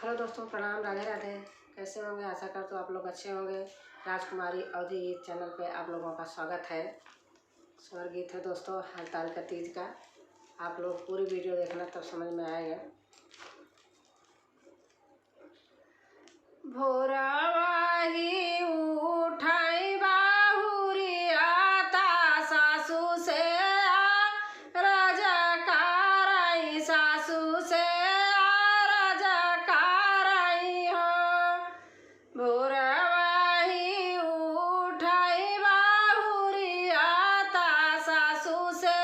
Hello दोस्तों, प्रणाम, राधे राधे। कैसे होंगे? आशा करता हूँ आप लोग अच्छे होंगे। राजकुमारी अवधि चैनल पे आप लोगों का स्वागत है। स्वर गीत है दोस्तों, हड़ताल का तीज का। आप लोग पूरी वीडियो देखना तब समझ में आएगा। भोरवाही उठाई बाहुरिया ता सासू से राजा कारई, सासू से राजा कारई हो। भोरवाही उठाई बाहुरिया ता सासू से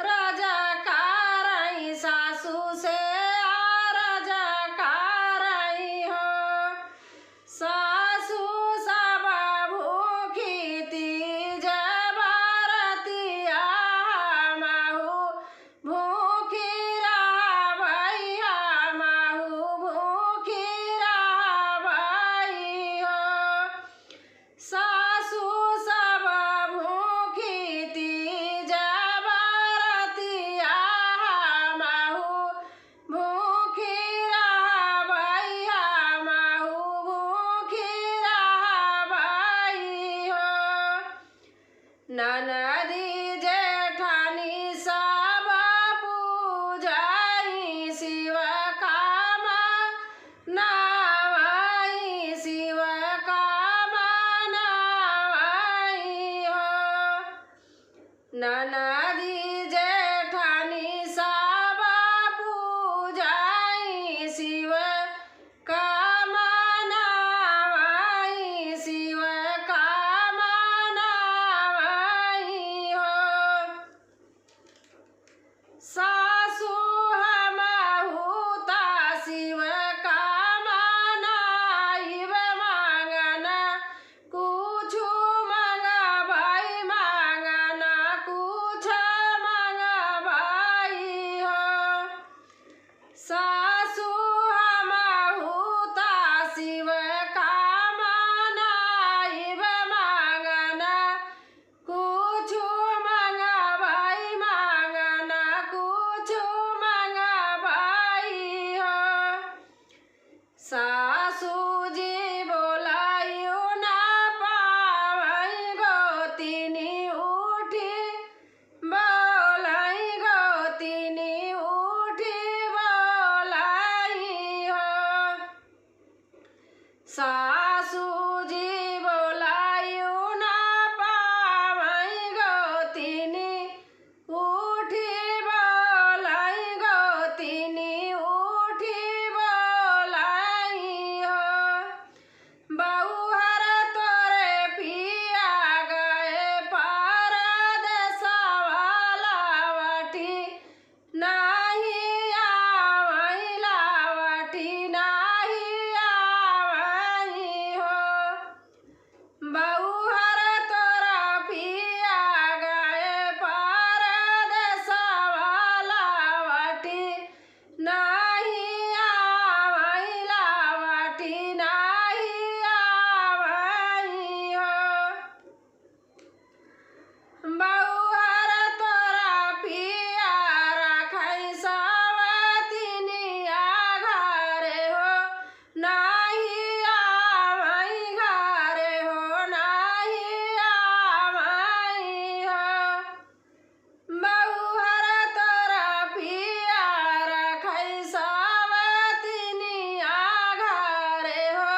राजा कारई, सासू से राजा कारई हो। सासू सब भूखी तीज बरतिया माहू भूखी रहबैया, माहू भूखी रहबई हो। सासू सब भूखी तीज बरतिया माहू भूखी रहबैया, माहू भूखी रहबई हो। ननदी जेठानी सब पूजाई शिव काम नावई, शिव काम नावई हो। ननदी जेठानी सब पूजाई शिव काम नावई, शिव काम नावई हो। सासू हमहू ता शिव काम नाइब मांगना कुछु मंगबई, मांगना कुछ मंगबई हो। सासू हमहू ता शिव काम नाइब मांगना कुछु मंगबई, मांगना कुछु मंगबई हो। सासू जी बोलाइयो ना पावई, गोतिनी उठी बोलाई, गोतिनी उठी बोलाई हो। सासू जी बोलाइयो ना पावई, गोतिनी उठी बोलाई, गोतिनी उठी बोलाई हो। बहुहर तोरे पिया गए परदेसवा लावटी नाही आवई, लावटी नाही आवई हो। बहुहर तोरा पिया गए परदेसवा लावटी नाही आवई, लावटी नाही आवई हो। बहुहर तोरा पिया रखई सवतिनिया घरे हो, नाही आवई घरे हो, नाही आवई हो। बहुहर तोरा पिया रखई सवतिनिया घरे हो,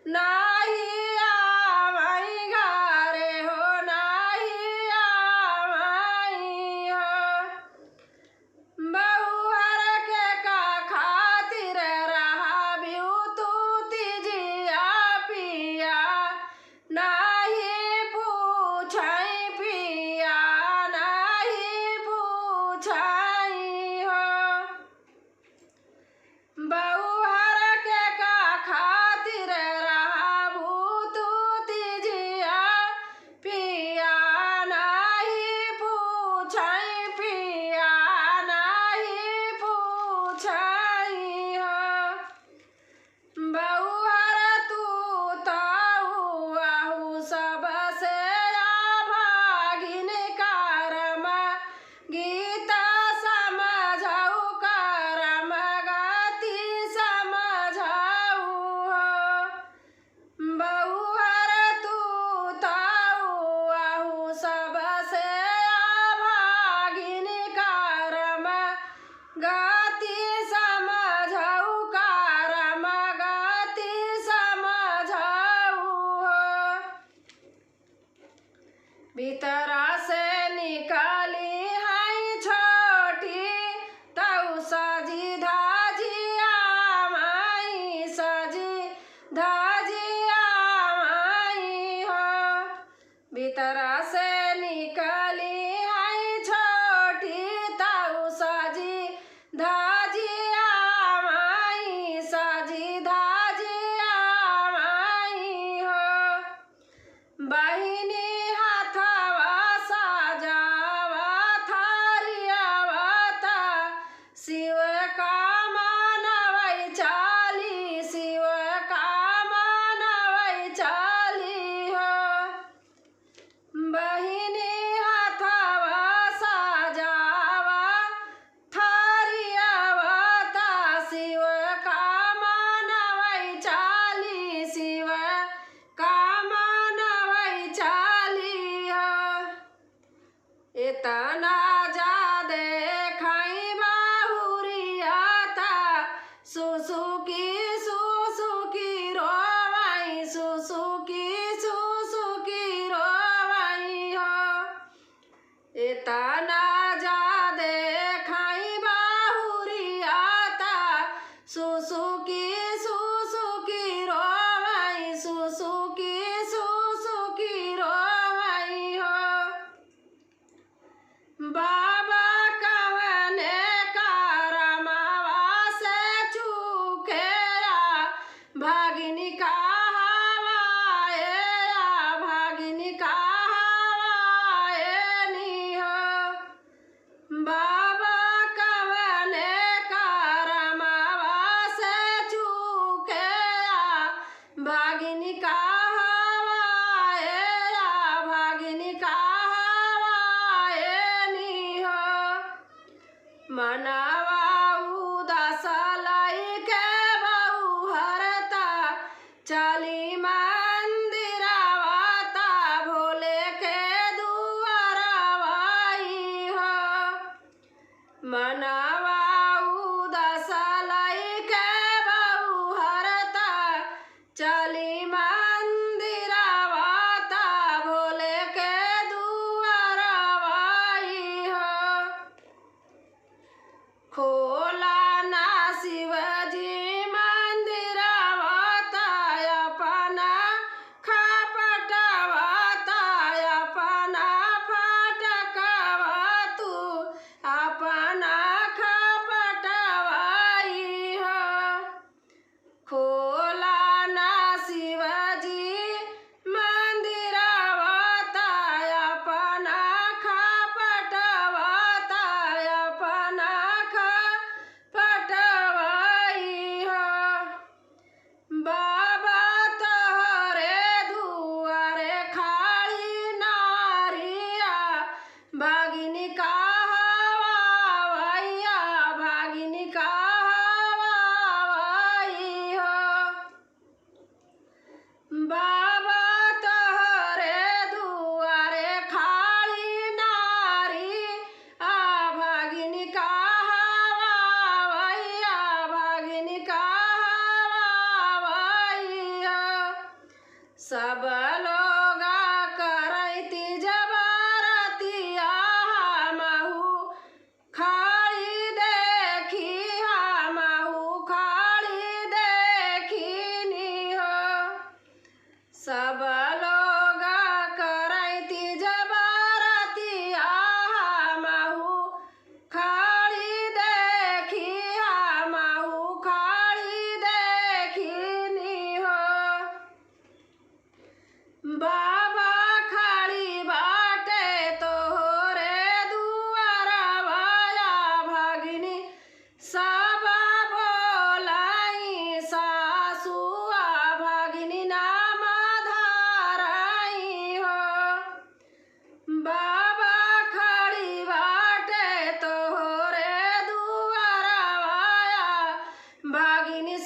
नाही आवई घरे हो, नाही आवई हो। बहुहर के का खातिर रहाबिउ तू तिजिया पिया, नाही पूछई पिया, नाही पूछई हो। बहुहर के का खातिर रहाबू तू तिजिया पिया, नाही पूछई पिया, नाही पूछई हो। बहुहर तू ताऊ आहू सबसे भागिन करम गीता समझऊ करम गति सब लोग करैती जबरतिया हमहु खाली देखी हमहु खाली देखी हो। सब लोग करैती जबरतिया हमहु खाली देखी हमहु खाली देखी हो। बाबा खड़ी बाटे तोहरे दुआरवा भगिनी सब बोलाई सासुआ भगिनी नाम धाराई हो। बाबा खड़ी बाटे तोहरे दुआरवा भगिनी